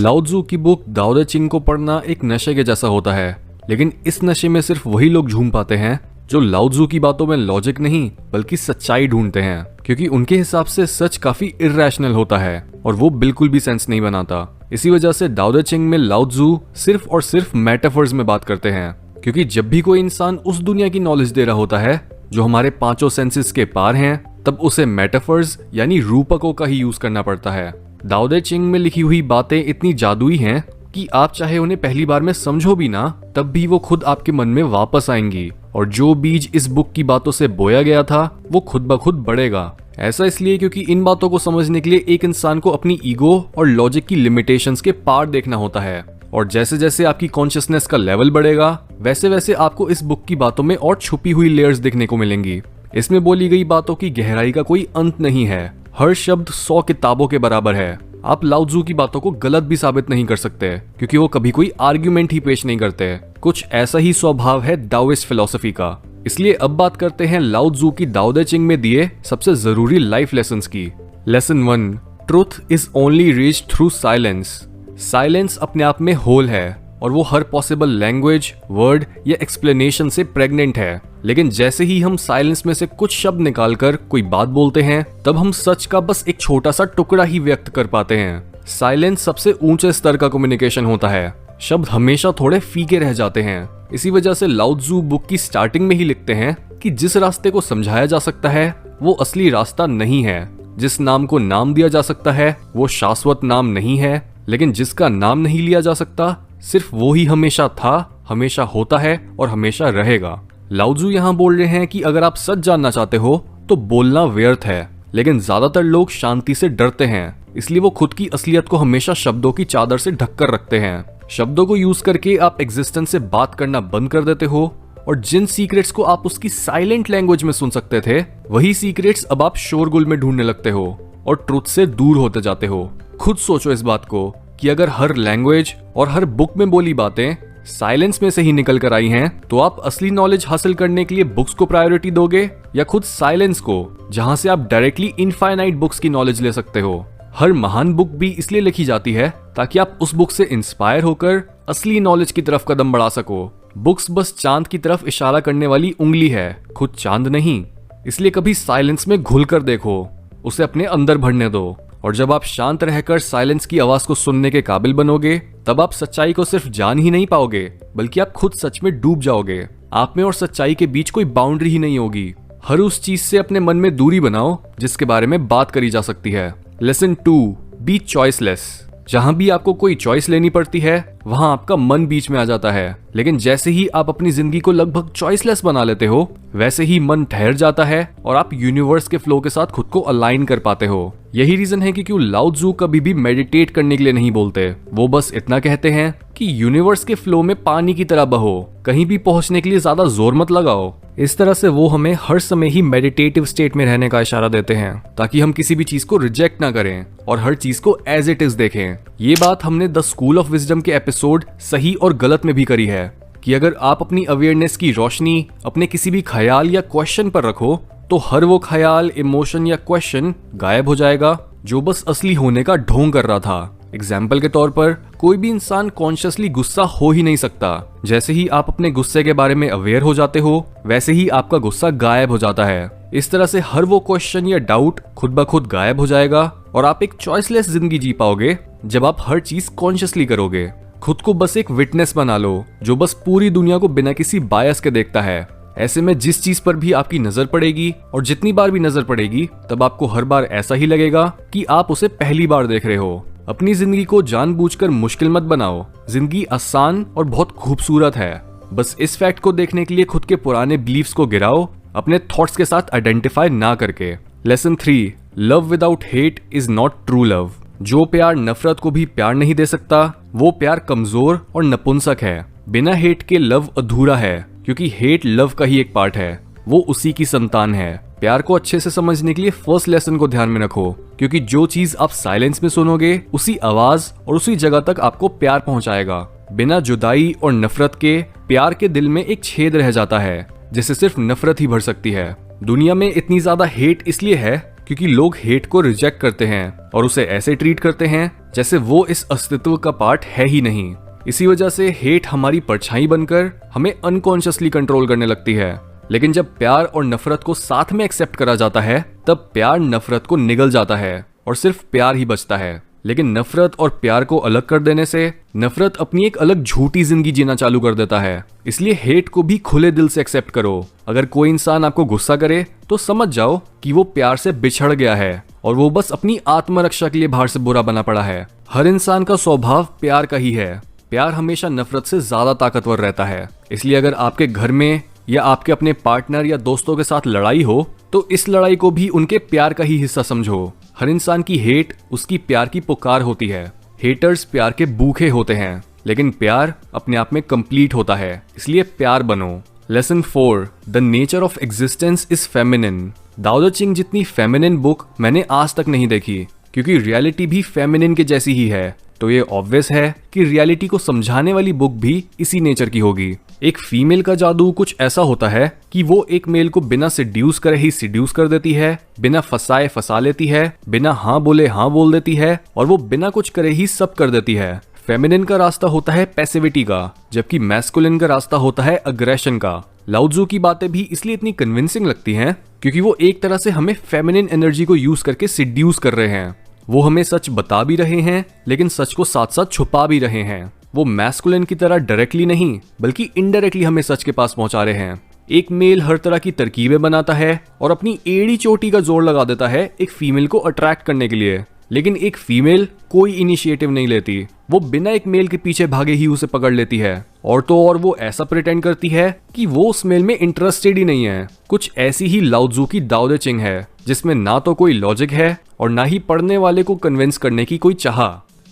लाओ त्जू की बुक दाओ दे चिंग को पढ़ना एक नशे के जैसा होता है, लेकिन इस नशे में सिर्फ वही लोग झूम पाते हैं जो लाओ त्जू की बातों में लॉजिक नहीं बल्कि सच्चाई ढूंढते हैं, क्योंकि उनके हिसाब से सच काफी इर्रेशनल होता है और वो बिल्कुल भी सेंस नहीं बनाता। इसी वजह से दाओ दे चिंग में लाओ त्जू सिर्फ और सिर्फ मेटाफर्स में बात करते हैं, क्योंकि जब भी कोई इंसान उस दुनिया की नॉलेज दे रहा होता है जो हमारे पांचों सेंसेस के पार हैं, तब उसे मेटाफर्स यानी रूपकों का ही यूज करना पड़ता है। दाओ दे चिंग में लिखी हुई बातें इतनी जादुई हैं कि आप चाहे उन्हें पहली बार में समझो भी ना, तब भी वो खुद आपके मन में वापस आएंगी और जो बीज इस बुक की बातों से बोया गया था वो खुद ब खुद बढ़ेगा। ऐसा इसलिए क्योंकि इन बातों को समझने के लिए एक इंसान को अपनी ईगो और लॉजिक की लिमिटेशंस के पार देखना होता है, और जैसे जैसे आपकी कॉन्शियसनेस का लेवल बढ़ेगा वैसे वैसे आपको इस बुक की बातों में और छुपी हुई लेयर्स देखने को मिलेंगी। इसमें बोली गई बातों की गहराई का कोई अंत नहीं है, हर शब्द 100 किताबों के बराबर है। आप लाओ त्जू की बातों को गलत भी साबित नहीं कर सकते, क्योंकि वो कभी कोई आर्ग्यूमेंट ही पेश नहीं करते। कुछ ऐसा ही स्वभाव है दाओइस्ट फिलॉसफी का। इसलिए अब बात करते हैं लाओ त्जू की दाओ दे चिंग में दिए सबसे जरूरी लाइफ लेसन्स की। Lesson 1, truth is only reached through silence. Silence अपने आप में होल है और वो हर पॉसिबल लैंग्वेज, वर्ड या एक्सप्लेनेशन से प्रेग्नेंट है, लेकिन जैसे ही हम साइलेंस में से कुछ शब्द निकालकर कोई बात बोलते हैं तब हम सच का बस एक छोटा सा टुकड़ा ही व्यक्त कर पाते हैं। साइलेंस सबसे ऊंचे स्तर का कम्युनिकेशन होता है, शब्द हमेशा थोड़े फीके रह जाते हैं। इसी वजह से लाओ त्जू बुक की स्टार्टिंग में ही लिखते हैं कि जिस रास्ते को समझाया जा सकता है वो असली रास्ता नहीं है, जिस नाम को नाम दिया जा सकता है वो शाश्वत नाम नहीं है, लेकिन जिसका नाम नहीं लिया जा सकता सिर्फ वो ही हमेशा था, हमेशा होता है और हमेशा रहेगा। लाओ त्जू यहाँ बोल रहे हैं कि अगर आप सच जानना चाहते हो तो बोलना व्यर्थ है, लेकिन ज्यादातर लोग शांति से डरते हैं, इसलिए वो खुद की असलियत को हमेशा शब्दों की चादर से ढककर रखते हैं। शब्दों को यूज करके आप एग्जिस्टेंस से बात करना बंद कर देते हो, और जिन सीक्रेट्स को आप उसकी साइलेंट लैंग्वेज में सुन सकते थे वही सीक्रेट्स अब आप शोरगुल में ढूंढने लगते हो और ट्रुथ से दूर होते जाते हो। खुद सोचो इस बात को कि अगर हर लैंग्वेज और हर बुक में बोली बातें साइलेंस में से ही निकल कर आई हैं, तो आप असली नॉलेज हासिल करने के लिए बुक्स को प्रायोरिटी दोगे या खुद साइलेंस को, जहां से आप डायरेक्टली इनफाइनाइट बुक्स की नॉलेज ले सकते हो। हर महान बुक भी इसलिए लिखी जाती है ताकि आप उस बुक से इंस्पायर होकर असली नॉलेज की तरफ कदम बढ़ा सको। बुक्स बस चांद की तरफ इशारा करने वाली उंगली है, खुद चांद नहीं। इसलिए कभी साइलेंस में घुल कर देखो, उसे अपने अंदर भरने दो, और जब आप शांत रहकर साइलेंस की आवाज को सुनने के काबिल बनोगे तब आप सच्चाई को सिर्फ जान ही नहीं पाओगे बल्कि आप खुद सच में डूब जाओगे। आप में और सच्चाई के बीच कोई बाउंड्री ही नहीं होगी। हर उस चीज से अपने मन में दूरी बनाओ जिसके बारे में बात करी जा सकती है। Lesson 2, be choiceless. जहां भी आपको कोई चॉइस लेनी पड़ती है वहां आपका मन बीच में आ जाता है, लेकिन जैसे ही आप अपनी जिंदगी को लगभग चॉइसलेस बना लेते हो वैसे ही मन ठहर जाता है और आप यूनिवर्स के फ्लो के साथ खुद को अलाइन कर पाते हो। यही रीजन है कि क्यों लाओ त्जू कभी भी मेडिटेट करने के लिए नहीं बोलते। वो बस इतना कहते हैं कि यूनिवर्स के फ्लो में पानी की तरह बहो, कहीं भी पहुंचने के लिए ज्यादा जोर मत लगाओ। इस तरह से वो हमें हर समय ही मेडिटेटिव स्टेट में रहने का इशारा देते हैं ताकि हम किसी भी चीज को रिजेक्ट ना करें और हर चीज को एज इट इज देखें। ये बात हमने द स्कूल ऑफ विजडम के एपिसोड सही और गलत में भी करी है कि अगर आप अपनी अवेयरनेस की रोशनी अपने किसी भी ख्याल या क्वेश्चन पर रखो तो हर वो ख्याल, इमोशन या क्वेश्चन गायब हो जाएगा जो बस असली होने का ढोंग कर रहा था। एग्जाम्पल के तौर पर कोई भी इंसान कॉन्शियसली गुस्सा हो ही नहीं सकता। जैसे ही आप अपने गुस्से के बारे में अवेयर हो जाते हो वैसे ही आपका गुस्सा गायब हो जाता है। इस तरह से हर वो क्वेश्चन या डाउट खुद ब खुद गायब हो जाएगा और आप एक चॉइसलेस जिंदगी जी पाओगे जब आप हर चीज कॉन्शियसली करोगे। खुद को बस एक विटनेस बना लो जो बस पूरी दुनिया को बिना किसी बायस के देखता है। ऐसे में जिस चीज पर भी आपकी नजर पड़ेगी और जितनी बार भी नजर पड़ेगी तब आपको हर बार ऐसा ही लगेगा कि आप उसे पहली बार देख रहे हो। अपनी जिंदगी को जानबूझकर मुश्किल मत बनाओ। जिंदगी आसान और बहुत खूबसूरत है। बस इस फैक्ट को देखने के लिए खुद के पुराने बिलीफ्स को गिराओ, अपने थॉट्स के साथ आइडेंटिफाई ना करके। Lesson 3, love without hate is not true love. जो प्यार नफरत को भी प्यार नहीं दे सकता वो प्यार कमजोर और नपुंसक है। बिना हेट के लव अधूरा है, क्योंकि हेट लव का ही एक पार्ट है, वो उसी की संतान है। प्यार को अच्छे से समझने के लिए फर्स्ट लेसन को ध्यान में रखो, क्योंकि जो चीज आप साइलेंस में सुनोगे उसी आवाज और उसी जगह तक आपको प्यार पहुंचाएगा। बिना जुदाई और नफरत के प्यार के दिल में एक छेद रह जाता है जिसे सिर्फ नफरत ही भर सकती है। दुनिया में इतनी ज्यादा हेट इसलिए है क्योंकि लोग हेट को रिजेक्ट करते हैं और उसे ऐसे ट्रीट करते हैं जैसे वो इस अस्तित्व का पार्ट है ही नहीं। इसी वजह से हेट हमारी परछाई बनकर हमें अनकॉन्शियसली कंट्रोल करने लगती है। लेकिन जब प्यार और नफरत को साथ में एक्सेप्ट करा जाता है, तब प्यार नफरत को निगल जाता है और सिर्फ प्यार ही बचता है। लेकिन नफरत और प्यार को अलग कर देने से नफरत अपनी एक अलग झूठी जिंदगी जीना चालू कर देता है। इसलिए हेट को भी खुले दिल से एक्सेप्ट करो। अगर कोई इंसान आपको गुस्सा करे तो समझ जाओ कि वो प्यार से बिछड़ गया है और वो बस अपनी आत्मरक्षा के लिए बाहर से बुरा बना पड़ा है। हर इंसान का स्वभाव प्यार का ही है। प्यार हमेशा नफरत से ज्यादा ताकतवर रहता है। इसलिए अगर आपके घर में या आपके अपने पार्टनर या दोस्तों के साथ लड़ाई हो तो इस लड़ाई को भी उनके प्यार का ही हिस्सा समझो। हर इंसान की हेट उसकी प्यार की पुकार होती है। हेटर्स प्यार के भूखे होते हैं, लेकिन प्यार अपने आप में कंप्लीट होता है। इसलिए प्यार बनो। Lesson 4, the nature of existence is feminine. दाओ दे चिंग जितनी फेमिनिन बुक मैंने आज तक नहीं देखी, क्योंकि रियलिटी भी फेमिनिन के जैसी ही है। तो ये ऑब्वियस है कि रियलिटी को समझाने वाली बुक भी इसी नेचर की होगी। एक फीमेल का जादू कुछ ऐसा होता है कि वो एक मेल को बिना सिड्यूस करे ही सिड्यूस कर देती है, बिना फंसाए फंसा लेती है, बिना हाँ बोले हाँ बोल देती है, और वो बिना कुछ करे ही सब कर देती है। फेमिनिन का रास्ता होता है पैसिविटी का, जबकि मैस्कुलिन का रास्ता होता है अग्रेशन का। लाओ त्जू की बातें भी इसलिए इतनी कन्विंसिंग लगती हैं क्योंकि वो एक तरह से हमें फेमिनिन एनर्जी को यूज करके सिड्यूस कर रहे हैं। वो हमें सच बता भी रहे हैं, लेकिन सच को साथ साथ छुपा भी रहे हैं। वो मैस्कुलिन की तरह डायरेक्टली नहीं बल्कि इनडायरेक्टली हमें सच के पास पहुंचा रहे हैं। एक मेल हर तरह की तरकीबें बनाता है और अपनी एड़ी चोटी का जोर लगा देता है एक फीमेल को अट्रैक्ट करने के लिए, लेकिन एक फीमेल कोई इनिशिएटिव नहीं लेती। वो बिना एक मेल के पीछे भागे ही उसे पकड़ लेती है, और तो और वो ऐसा प्रिटेंड करती है कि वो उस मेल में इंटरेस्टेड ही नहीं है। कुछ ऐसी ही लाओ त्जू की दाओ दे चिंग है, जिसमें ना तो कोई लॉजिक है और ना ही पढ़ने वाले को कन्विंस करने की कोई चाह।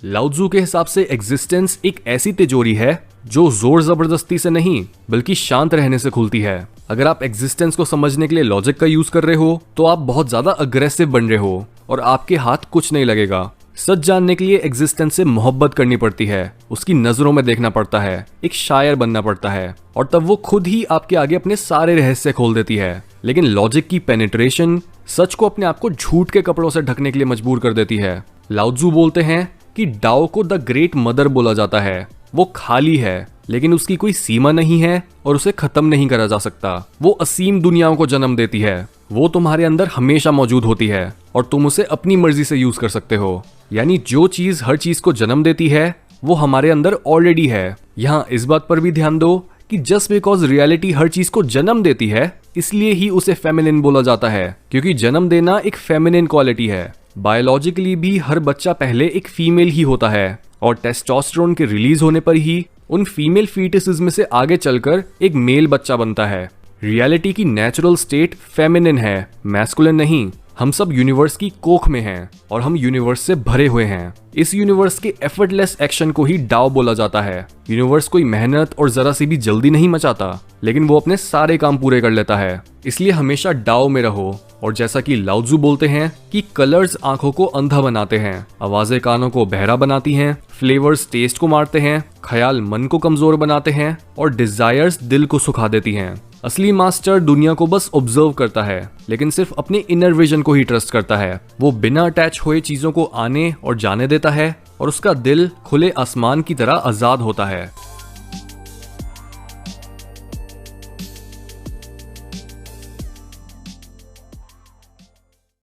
लाओ त्जू के हिसाब से एग्जिस्टेंस एक ऐसी तिजोरी है जो जोर जबरदस्ती से नहीं बल्कि शांत रहने से खुलती है। अगर आप एग्जिस्टेंस को समझने के लिए लॉजिक का यूज कर रहे हो तो आप बहुत ज्यादा अग्रेसिव बन रहे हो और आपके हाथ कुछ नहीं लगेगा। सच जानने के लिए एग्जिस्टेंस से मोहब्बत करनी पड़ती है, उसकी नजरों में देखना पड़ता है, एक शायर बनना पड़ता है, और तब वो खुद ही आपके आगे अपने सारे रहस्य खोल देती है। लेकिन लॉजिक की पेनिट्रेशन सच को अपने आप को झूठ के कपड़ों से ढकने के लिए मजबूर कर देती है। लाओ त्जू बोलते हैं कि डाओ को द ग्रेट मदर बोला जाता है। वो खाली है, लेकिन उसकी कोई सीमा नहीं है और उसे खत्म नहीं करा जा सकता। वो असीम दुनियाओं को जन्म देती है। वो तुम्हारे अंदर हमेशा मौजूद होती है और तुम उसे अपनी मर्जी से यूज कर सकते हो। यानी जो चीज हर चीज को जन्म देती है वो हमारे अंदर ऑलरेडी है। यहाँ इस बात पर भी ध्यान दो कि जस्ट बिकॉज रियलिटी हर चीज को जन्म देती है इसलिए ही उसे फेमिनिन बोला जाता है, क्योंकि जन्म देना एक फेमिनिन क्वालिटी है। बायोलॉजिकली भी हर बच्चा पहले एक फीमेल ही होता है और टेस्टोस्टेरोन के रिलीज होने पर ही उन फीमेल फीटसेस में से आगे चलकर एक मेल बच्चा बनता है। रियलिटी की नेचुरल स्टेट फेमिनिन है, मैस्कुलिन नहीं। हम सब यूनिवर्स की कोख में हैं और हम यूनिवर्स से भरे हुए हैं। इस यूनिवर्स के एफर्टलेस एक्शन को ही डाओ बोला जाता है। यूनिवर्स कोई मेहनत और जरा सी भी जल्दी नहीं मचाता, लेकिन वो अपने सारे काम पूरे कर लेता है। इसलिए हमेशा डाओ में रहो। और जैसा कि लाओ त्जू बोलते हैं कि कलर्स आंखों को अंधा बनाते हैं, आवाजें कानों को बहरा बनाती हैं, फ्लेवर्स टेस्ट को मारते हैं, ख्याल मन को कमजोर बनाते हैं और डिजायर्स दिल को सुखा देती हैं। असली मास्टर दुनिया को बस ऑब्जर्व करता है, लेकिन सिर्फ अपने इनर विजन को ही ट्रस्ट करता है। वो बिना अटैच हुए चीजों को आने और जाने देता है और उसका दिल खुले आसमान की तरह आजाद होता है।